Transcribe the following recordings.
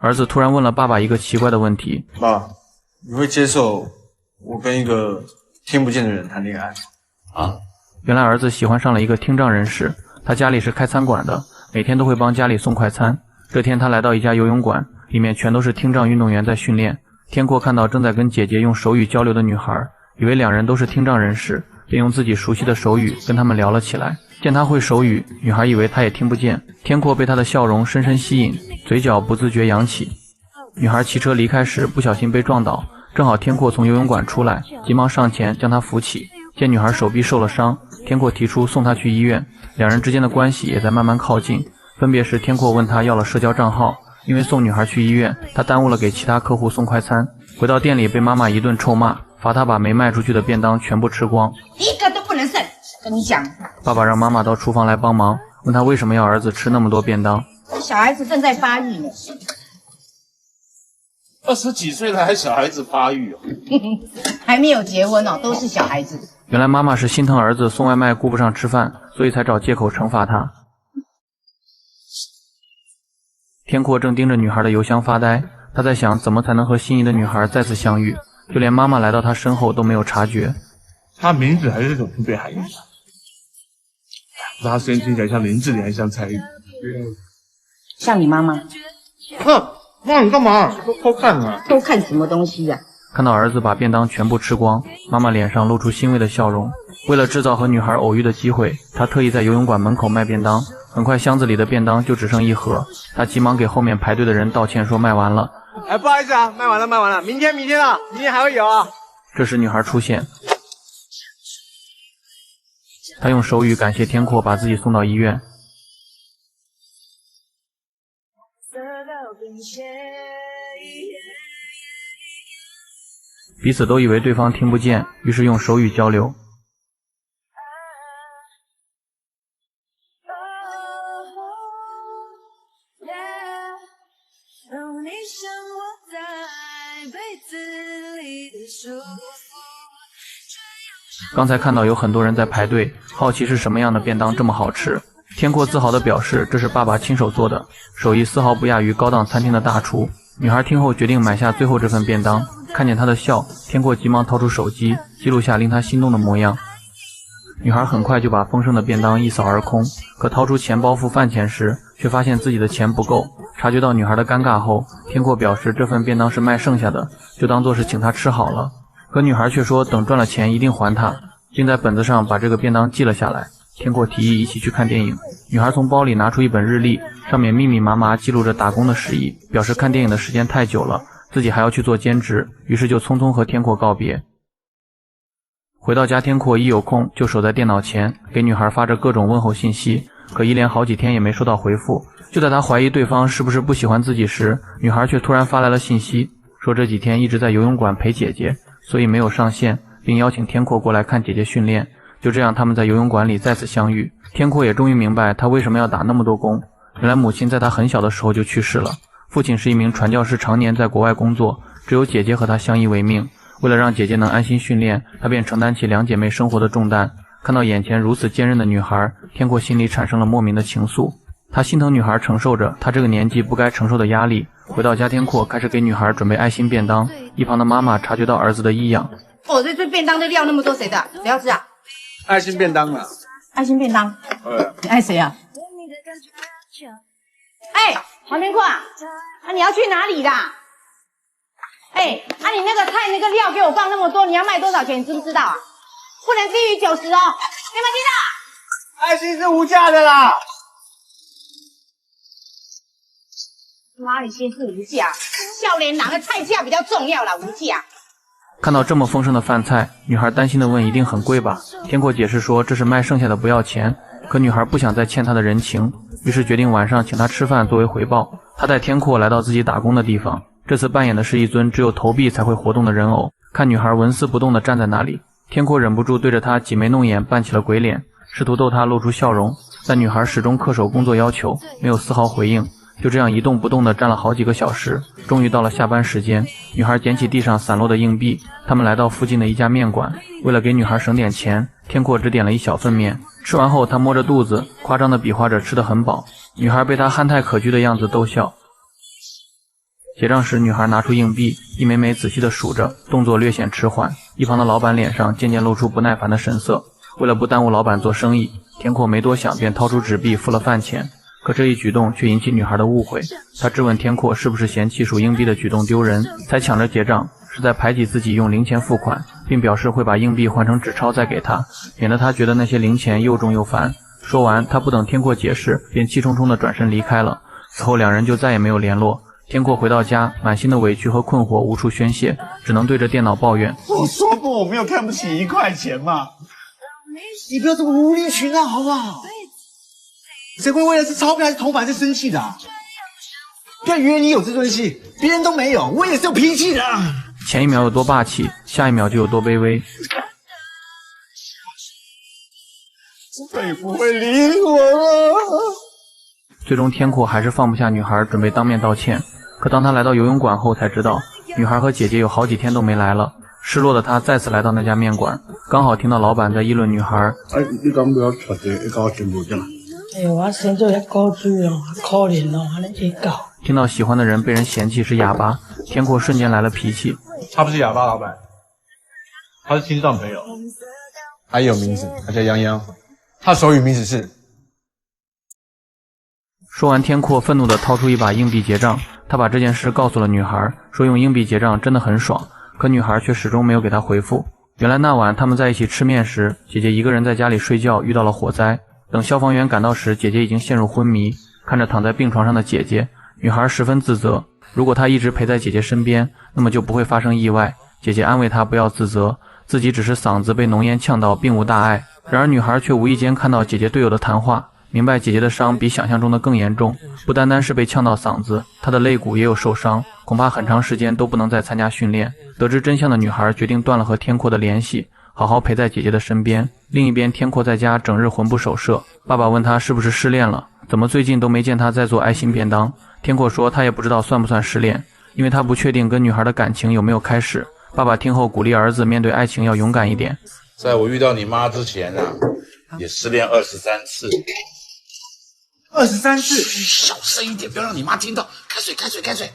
儿子突然问了爸爸一个奇怪的问题：爸，你会接受我跟一个听不见的人谈恋爱吗？原来儿子喜欢上了一个听障人士，他家里是开餐馆的，每天都会帮家里送快餐。这天他来到一家游泳馆，里面全都是听障运动员在训练。天阔看到正在跟姐姐用手语交流的女孩，以为两人都是听障人士，便用自己熟悉的手语跟他们聊了起来。见他会手语，女孩以为他也听不见，天阔被他的笑容深深吸引，嘴角不自觉扬起。女孩骑车离开时不小心被撞倒，正好天阔从游泳馆出来，急忙上前将她扶起。见女孩手臂受了伤，天阔提出送她去医院，两人之间的关系也在慢慢靠近。分别时天阔问她要了社交账号，因为送女孩去医院，他耽误了给其他客户送快餐。回到店里被妈妈一顿臭骂，罚他把没卖出去的便当全部吃光，一个都不能剩，跟你讲。爸爸让妈妈到厨房来帮忙，问他为什么要儿子吃那么多便当。小孩子正在发育呢。20几岁了还小孩子发育哦，还没有结婚哦，都是小孩子。原来妈妈是心疼儿子送外卖顾不上吃饭，所以才找借口惩罚他。天阔正盯着女孩的邮箱发呆，他在想怎么才能和心仪的女孩再次相遇，就连妈妈来到他身后都没有察觉。他名字还是那种特别含义，他声音听起来像林志玲，还像蔡依林。像你妈妈。妈，你干嘛？都偷看啊！偷看什么东西呀？看到儿子把便当全部吃光，妈妈脸上露出欣慰的笑容。为了制造和女孩偶遇的机会，她特意在游泳馆门口卖便当。很快箱子里的便当就只剩一盒，她急忙给后面排队的人道歉说卖完了。不好意思啊，卖完了，明天啊，明天还会有啊。这时女孩出现，她用手语感谢天阔把自己送到医院。彼此都以为对方听不见，于是用手语交流。刚才看到有很多人在排队，好奇是什么样的便当这么好吃。天阔自豪地表示这是爸爸亲手做的，手艺丝毫不亚于高档餐厅的大厨。女孩听后决定买下最后这份便当，看见他的笑，天阔急忙掏出手机记录下令他心动的模样。女孩很快就把丰盛的便当一扫而空，可掏出钱包付饭钱时却发现自己的钱不够。察觉到女孩的尴尬后，天阔表示这份便当是卖剩下的，就当作是请她吃好了。可女孩却说等赚了钱一定还她，并在本子上把这个便当记了下来。天阔提议一起去看电影，女孩从包里拿出一本日历，上面密密麻麻记录着打工的事宜，表示看电影的时间太久了，自己还要去做兼职，于是就匆匆和天阔告别。回到家，天阔一有空就守在电脑前，给女孩发着各种问候信息，可一连好几天也没收到回复。就在他怀疑对方是不是不喜欢自己时，女孩却突然发来了信息，说这几天一直在游泳馆陪姐姐，所以没有上线，并邀请天阔过来看姐姐训练。就这样他们在游泳馆里再次相遇，天阔也终于明白他为什么要打那么多工。原来母亲在他很小的时候就去世了，父亲是一名传教士，常年在国外工作，只有姐姐和他相依为命。为了让姐姐能安心训练，他便承担起两姐妹生活的重担。看到眼前如此坚韧的女孩，天阔心里产生了莫名的情愫。他心疼女孩承受着他这个年纪不该承受的压力。回到家，天阔开始给女孩准备爱心便当。一旁的妈妈察觉到儿子的异样，这便当的料那么多，谁的？谁要吃啊？爱心便当啊。爱心便当。你爱谁啊？黄天阔啊，你要去哪里啦？你那个菜那个料给我放那么多，你要卖多少钱？你知不知道啊？不能低于90哦，你有没有听到？爱心是无价的啦。哪里先是无价？少年郎的菜价比较重要啦，无价。看到这么丰盛的饭菜，女孩担心地问一定很贵吧？天阔解释说这是卖剩下的，不要钱。可女孩不想再欠他的人情，于是决定晚上请他吃饭作为回报。他带天阔来到自己打工的地方，这次扮演的是一尊只有投币才会活动的人偶。看女孩纹丝不动地站在那里，天阔忍不住对着她挤眉弄眼，扮起了鬼脸，试图逗她露出笑容。但女孩始终恪守工作要求，没有丝毫回应。就这样一动不动地站了好几个小时，终于到了下班时间。女孩捡起地上散落的硬币，他们来到附近的一家面馆。为了给女孩省点钱，天阔只点了一小份面。吃完后，他摸着肚子，夸张地比划着吃得很饱。女孩被他憨态可掬的样子逗笑。结账时，女孩拿出硬币，一枚枚仔细地数着，动作略显迟缓。一旁的老板脸上渐渐露出不耐烦的神色。为了不耽误老板做生意，天阔没多想便掏出纸币付了饭钱。可这一举动却引起女孩的误会，她质问天阔是不是嫌弃数硬币的举动丢人，才抢着结账，是在排挤自己用零钱付款，并表示会把硬币换成纸钞再给他，免得他觉得那些零钱又重又烦。说完，他不等天阔解释，便气冲冲地转身离开了。此后两人就再也没有联络。天阔回到家，满心的委屈和困惑无处宣泄，只能对着电脑抱怨：我说过我没有看不起1块钱嘛，你不要这么无理取闹好不好？谁会为了是钞票还是铜板是生气的啊？不要以为你有自尊心，别人都没有，我也是有脾气的。前一秒有多霸气，下一秒就有多卑微。会不会理我了？最终天阔还是放不下女孩，准备当面道歉。可当他来到游泳馆后才知道，女孩和姐姐有好几天都没来了。失落的他再次来到那家面馆，刚好听到老板在议论女孩。你敢不要出去一搞全部的？我生做迄古水哦，可怜哦，安尼一搞。听到喜欢的人被人嫌弃是哑巴，天阔瞬间来了脾气。他不是哑巴老板，他是心脏朋友。他也有名字，他叫泱泱，他的手语名字是。说完，天阔愤怒地掏出一把硬币结账。他把这件事告诉了女孩，说用硬币结账真的很爽，可女孩却始终没有给他回复。原来那晚他们在一起吃面时，姐姐一个人在家里睡觉，遇到了火灾。等消防员赶到时，姐姐已经陷入昏迷。看着躺在病床上的姐姐，女孩十分自责，如果她一直陪在姐姐身边，那么就不会发生意外。姐姐安慰她不要自责，自己只是嗓子被浓烟呛到，并无大碍。然而女孩却无意间看到姐姐队友的谈话，明白姐姐的伤比想象中的更严重，不单单是被呛到嗓子，她的肋骨也有受伤，恐怕很长时间都不能再参加训练。得知真相的女孩决定断了和天阔的联系，好好陪在姐姐的身边。另一边，天阔在家整日魂不守舍，爸爸问他是不是失恋了，怎么最近都没见他在做爱心便当。天阔说他也不知道算不算失恋，因为他不确定跟女孩的感情有没有开始。爸爸听后鼓励儿子面对爱情要勇敢一点。在我遇到你妈之前啊，也失恋23次。23次，小声一点，不要让你妈听到。开水，开水，开水。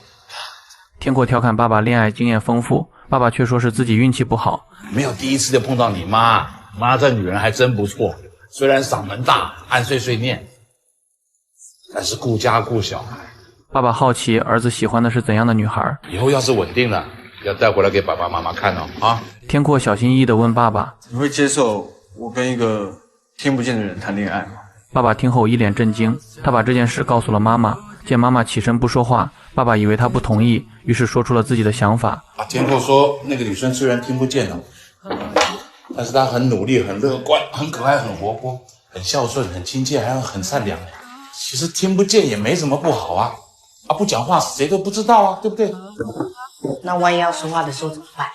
天阔调侃爸爸恋爱经验丰富，爸爸却说是自己运气不好。没有第一次就碰到你妈，妈这女人还真不错，虽然嗓门大，爱碎碎念，但是顾家顾小孩。爸爸好奇儿子喜欢的是怎样的女孩，以后要是稳定了，要带回来给爸爸妈妈看哦啊！天阔小心翼翼地问爸爸：你会接受我跟一个听不见的人谈恋爱吗？爸爸听后一脸震惊，他把这件事告诉了妈妈。见妈妈起身不说话，爸爸以为他不同意，于是说出了自己的想法。天阔说，那个女生虽然听不见了，但是她很努力、很乐观、很可爱、很活泼、很孝顺、很亲切，还很善良。其实听不见也没什么不好啊，不讲话谁都不知道啊，对不对？那万一要说话的时候怎么办？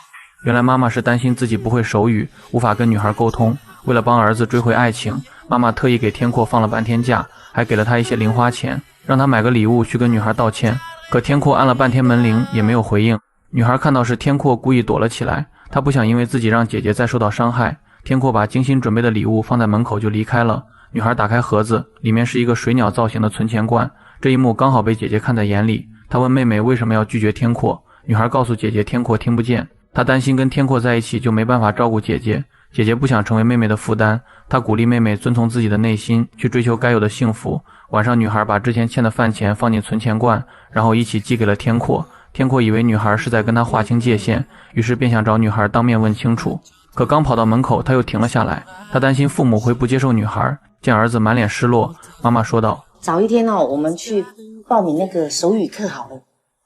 原来妈妈是担心自己不会手语，无法跟女孩沟通。为了帮儿子追回爱情，妈妈特意给天阔放了半天假，还给了他一些零花钱，让他买个礼物去跟女孩道歉。可天阔按了半天门铃也没有回应。女孩看到是天阔，故意躲了起来，她不想因为自己让姐姐再受到伤害。天阔把精心准备的礼物放在门口就离开了。女孩打开盒子，里面是一个水鸟造型的存钱罐，这一幕刚好被姐姐看在眼里。她问妹妹为什么要拒绝天阔，女孩告诉姐姐天阔听不见，她担心跟天阔在一起就没办法照顾姐姐，姐姐不想成为妹妹的负担，她鼓励妹妹遵从自己的内心，去追求该有的幸福。晚上女孩把之前欠的饭钱放进存钱罐，然后一起寄给了天阔。天阔以为女孩是在跟他划清界限，于是便想找女孩当面问清楚。可刚跑到门口，他又停了下来，他担心父母会不接受女孩。见儿子满脸失落，妈妈说道：早一天我们去报名那个手语课好了。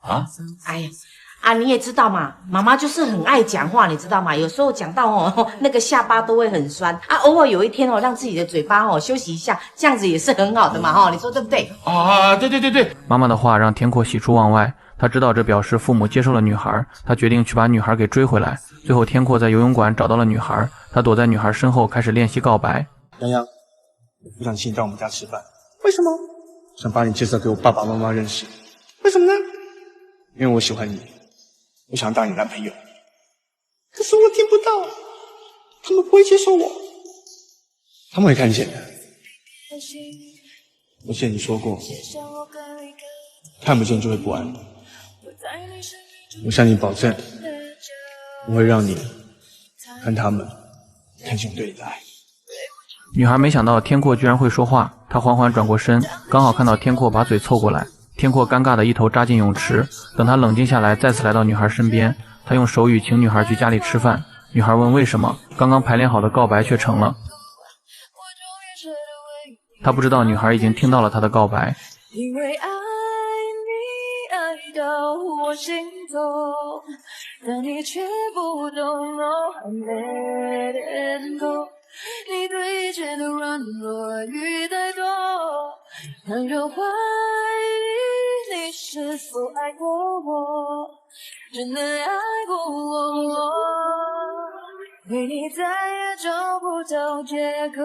啊？哎呀，你也知道嘛，妈妈就是很爱讲话，你知道吗？有时候讲到那个下巴都会很酸偶尔有一天让自己的嘴巴休息一下，这样子也是很好的嘛你说对不对？对对对对。妈妈的话让天阔喜出望外，他知道这表示父母接受了女孩，他决定去把女孩给追回来。最后天阔在游泳馆找到了女孩，他躲在女孩身后开始练习告白。洋洋，我不想请你到我们家吃饭。为什么？想把你介绍给我爸爸妈妈认识。为什么呢？因为我喜欢你，我想当你男朋友。可是我听不到，他们不会接受我。他们会看见的。我记得你说过，看不见就会不安。我向你保证，我会让你跟他们看见我对你的爱。女孩没想到天阔居然会说话，她缓缓转过身，刚好看到天阔把嘴凑过来。天阔尴尬的一头扎进泳池，等他冷静下来，再次来到女孩身边。他用手语请女孩去家里吃饭。女孩问为什么，刚刚排练好的告白却成了。他不知道女孩已经听到了他的告白。因为爱你爱到我心痛，但你却不懂，No I let it go。你对一切的软弱与太多，让人怀疑你是否爱过我，真的爱过我。为你再也找不到借口，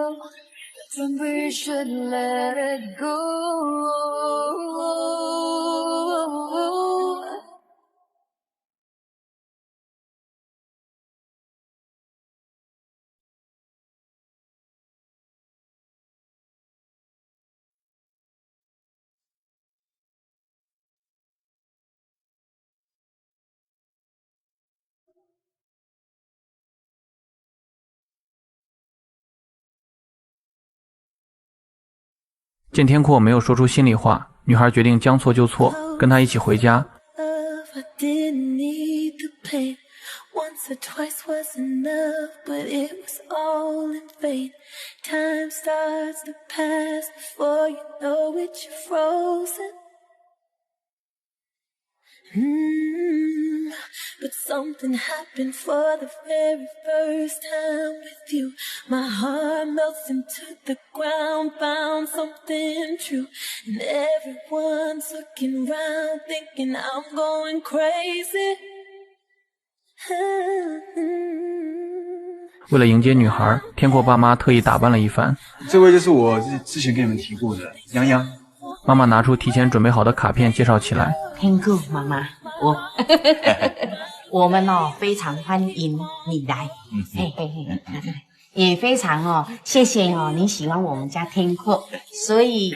但必须 let it go。见天阔没有说出心里话，女孩决定将错就错，跟他一起回家。Once or twice was enough, but it was all in vain. Time starts to pass before you know it, you're frozen. But something happened for the very first time with you. My heart melts into the ground, found something true. And everyone's looking round, thinking I'm going crazy. 为了迎接女孩，天阔爸妈特意打扮了一番。这位就是我之前跟你们提过的洋洋。妈妈拿出提前准备好的卡片介绍起来。天阔妈妈，我们非常欢迎你来，也非常谢谢你喜欢我们家天阔，所以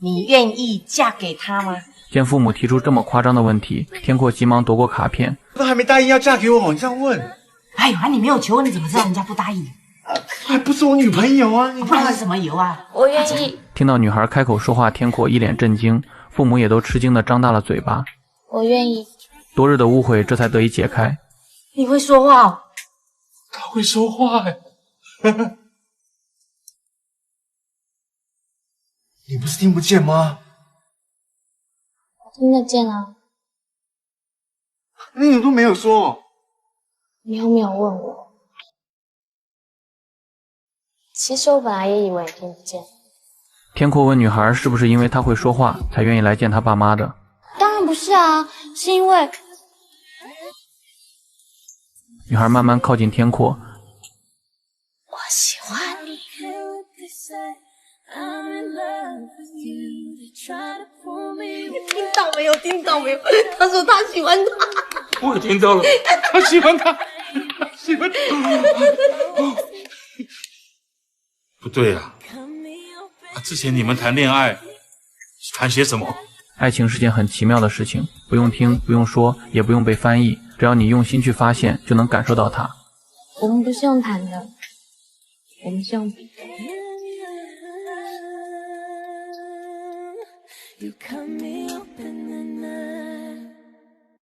你愿意嫁给他吗？见父母提出这么夸张的问题，天阔急忙夺过卡片。都还没答应要嫁给我，你这样问？哎呦，你没有求婚，你怎么知道人家不答应？还不是我女朋友啊！不然是什么油啊？我愿意。听到女孩开口说话，天阔一脸震惊，父母也都吃惊的张大了嘴巴。我愿意。多日的误会这才得以解开。你会说话哦？他会说话哎！你不是听不见吗？听得见啊。你都没有说。你又没有问我。其实我本来也以为你听不见。天阔问女孩是不是因为她会说话才愿意来见他爸妈的。当然不是啊，是因为……女孩慢慢靠近天阔。我喜欢你。听到没有？听到没有？他说他喜欢他。我听到了，他喜欢他，喜欢他。不对啊，之前你们谈恋爱谈些什么？爱情是件很奇妙的事情，不用听，不用说，也不用被翻译，只要你用心去发现，就能感受到它。我们不是用谈的，我们是用比的。You cut me off